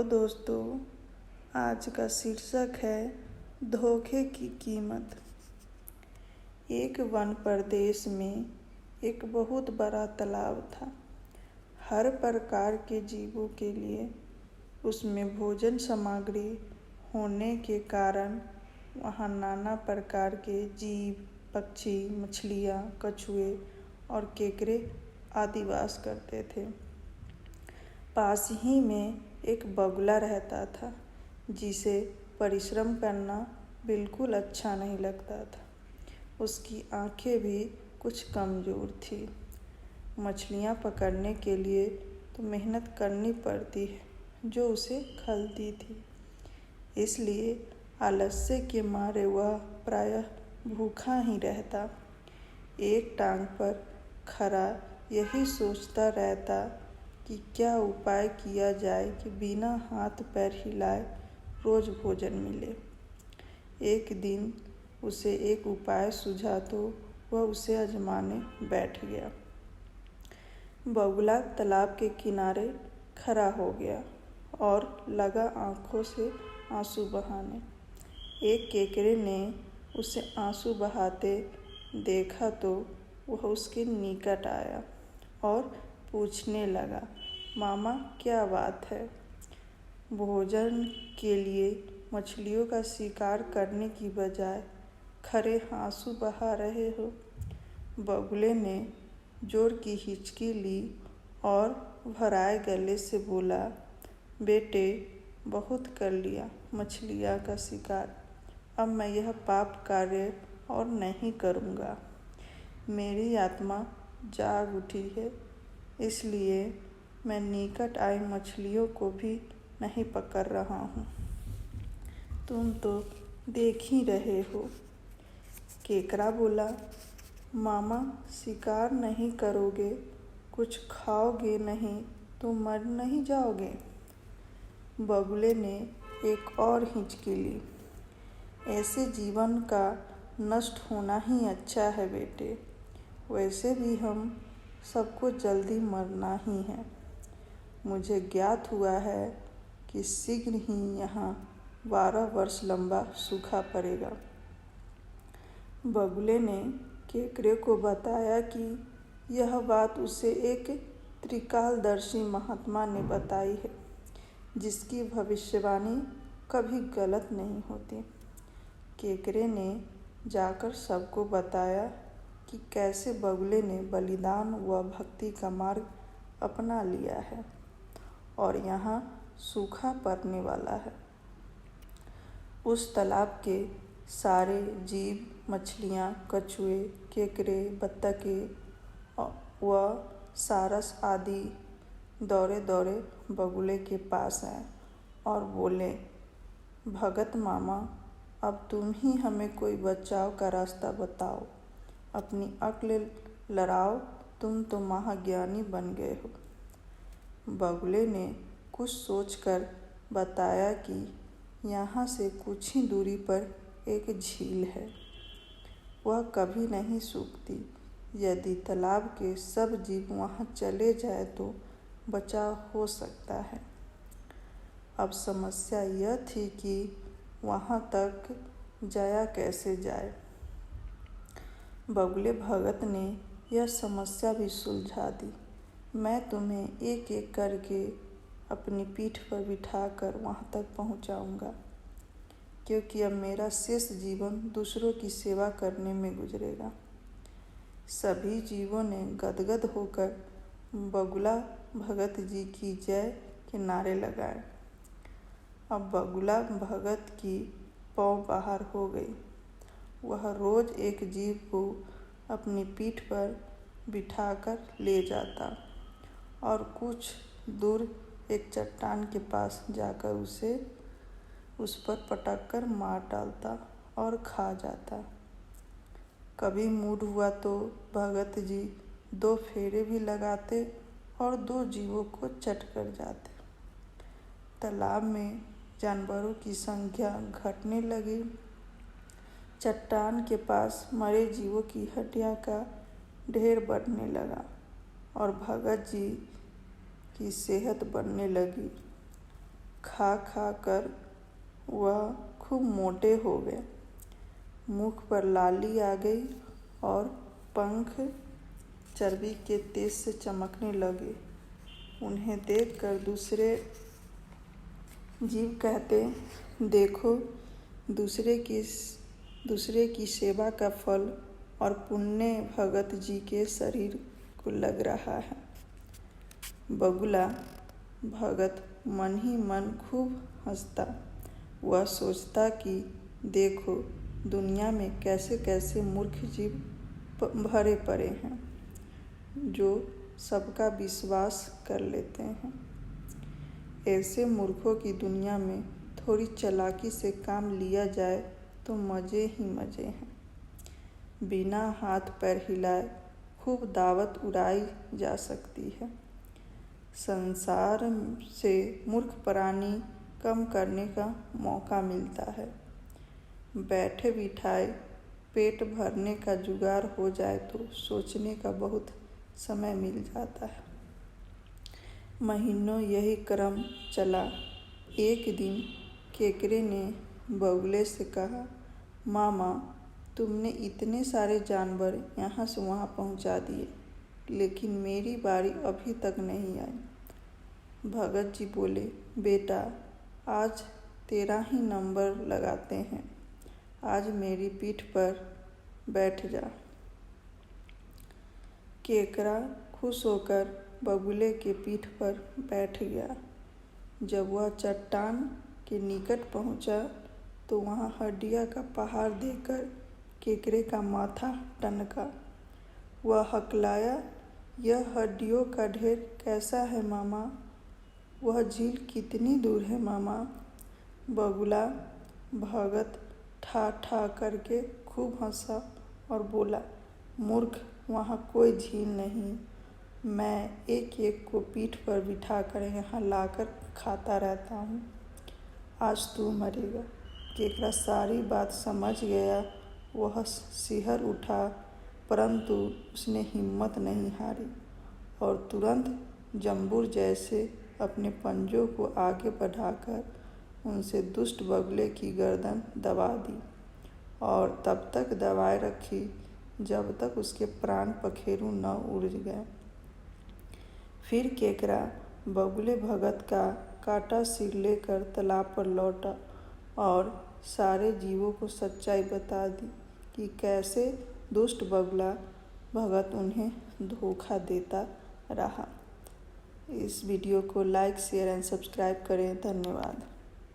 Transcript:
Hello दोस्तों, आज का शीर्षक है धोखे की कीमत। एक वन प्रदेश में एक बहुत बड़ा तालाब था। हर प्रकार के जीवों के लिए उसमें भोजन सामग्री होने के कारण वहाँ नाना प्रकार के जीव, पक्षी, मछलियाँ, कछुए और केकड़े आदि वास करते थे। पास ही में एक बगुला रहता था जिसे परिश्रम करना बिल्कुल अच्छा नहीं लगता था। उसकी आंखें भी कुछ कमज़ोर थी। मछलियाँ पकड़ने के लिए तो मेहनत करनी पड़ती है जो उसे खलती थी, इसलिए आलस्य के मारे वह प्रायः भूखा ही रहता। एक टांग पर खड़ा यही सोचता रहता कि क्या उपाय किया जाए कि बिना हाथ पैर हिलाए रोज भोजन मिले। एक दिन उसे एक उपाय सूझा तो वह उसे आजमाने बैठ गया। बगुला तालाब के किनारे खड़ा हो गया और लगा आंखों से आंसू बहाने। एक केकड़े ने उसे आंसू बहाते देखा तो वह उसके निकट आया और पूछने लगा, मामा क्या बात है? भोजन के लिए मछलियों का शिकार करने की बजाय खरे आंसू बहा रहे हो। बगुले ने जोर की हिचकी ली और भराए गले से बोला, बेटे बहुत कर लिया मछलियाँ का शिकार, अब मैं यह पाप कार्य और नहीं करूँगा। मेरी आत्मा जाग उठी है, इसलिए मैं निकट आई मछलियों को भी नहीं पकड़ रहा हूँ। तुम तो देख ही रहे हो। केकड़ा बोला, मामा शिकार नहीं करोगे, कुछ खाओगे नहीं तो मर नहीं जाओगे। बगुले ने एक और हिचकी ली, ऐसे जीवन का नष्ट होना ही अच्छा है बेटे, वैसे भी हम सबको जल्दी मरना ही है। मुझे ज्ञात हुआ है कि शीघ्र ही यहाँ 12 वर्ष लंबा सूखा पड़ेगा। बगुले ने केकड़े को बताया कि यह बात उसे एक त्रिकालदर्शी महात्मा ने बताई है जिसकी भविष्यवाणी कभी गलत नहीं होती। केकड़े ने जाकर सबको बताया कि कैसे बगुले ने बलिदान व भक्ति का मार्ग अपना लिया है और यहाँ सूखा पड़ने वाला है। उस तालाब के सारे जीव, मछलियाँ, कछुए, केकड़े, बत्तखें व सारस आदि दौड़े दौड़े बगुले के पास आए और बोले, भगत मामा अब तुम ही हमें कोई बचाव का रास्ता बताओ, अपनी अक्ल लड़ाओ, तुम तो महाज्ञानी बन गए हो। बगुले ने कुछ सोचकर बताया कि यहाँ से कुछ ही दूरी पर एक झील है, वह कभी नहीं सूखती। यदि तालाब के सब जीव वहाँ चले जाए तो बचाव हो सकता है। अब समस्या यह थी कि वहाँ तक जाया कैसे जाए। बगुले भगत ने यह समस्या भी सुलझा दी। मैं तुम्हें एक एक करके अपनी पीठ पर बिठाकर वहाँ तक पहुँचाऊँगा, क्योंकि अब मेरा शेष जीवन दूसरों की सेवा करने में गुजरेगा। सभी जीवों ने गदगद होकर बगुला भगत जी की जय के नारे लगाए। अब बगुला भगत की पौ बाहर हो गई। वह रोज एक जीव को अपनी पीठ पर बिठाकर ले जाता और कुछ दूर एक चट्टान के पास जाकर उसे उस पर पटक कर मार डालता और खा जाता। कभी मूड हुआ तो भगत जी 2 फेरे भी लगाते और 2 जीवों को चट कर जाते। तालाब में जानवरों की संख्या घटने लगी। चट्टान के पास मरे जीवों की हड्डियाँ का ढेर बढ़ने लगा और भगत जी की सेहत बढ़ने लगी। खा खा कर वह खूब मोटे हो गए। मुख पर लाली आ गई और पंख चर्बी के तेज से चमकने लगे। उन्हें देखकर दूसरे जीव कहते, देखो, दूसरे की सेवा का फल और पुण्य भगत जी के शरीर को लग रहा है। बगुला भगत मन ही मन खूब हंसता। वह सोचता कि देखो, दुनिया में कैसे कैसे मूर्ख जीव भरे पड़े हैं जो सबका विश्वास कर लेते हैं। ऐसे मूर्खों की दुनिया में थोड़ी चालाकी से काम लिया जाए तो मज़े ही मज़े हैं। बिना हाथ पैर हिलाए खूब दावत उड़ाई जा सकती है। संसार से मूर्ख प्राणी कम करने का मौका मिलता है। बैठे बिठाए पेट भरने का जुगाड़ हो जाए तो सोचने का बहुत समय मिल जाता है। महीनों यही क्रम चला। एक दिन केकरे ने बगुले से कहा, मामा, तुमने इतने सारे जानवर यहाँ से वहाँ पहुँचा दिए, लेकिन मेरी बारी अभी तक नहीं आई। भगत जी बोले, बेटा, आज तेरा ही नंबर लगाते हैं। आज मेरी पीठ पर बैठ जा। केकरा खुश होकर बगुले के पीठ पर बैठ गया। जब वह चट्टान के निकट पहुंचा तो वहां हड्डियां का पहाड़ देखकर केकरे का माथा टनका। वह हकलाया, यह हड्डियों का ढेर कैसा है मामा? वह झील कितनी दूर है मामा? बगुला भगत ठा ठा करके खूब हंसा और बोला, मूर्ख, वहाँ कोई झील नहीं। मैं एक एक को पीठ पर बिठाकर यहाँ लाकर खाता रहता हूँ। आज तू मरेगा। केकरा सारी बात समझ गया। वह सिहर उठा, परंतु उसने हिम्मत नहीं हारी और तुरंत जंबूर जैसे अपने पंजों को आगे बढ़ाकर उनसे दुष्ट बगुले की गर्दन दबा दी और तब तक दबाए रखी जब तक उसके प्राण पखेरु न उड़ गए। फिर केकरा बगुले भगत का काटा सिर लेकर तालाब पर लौटा और सारे जीवों को सच्चाई बता दी कि कैसे दुष्ट बगुला भगत उन्हें धोखा देता रहा। इस वीडियो को लाइक, शेयर एंड सब्सक्राइब करें। धन्यवाद।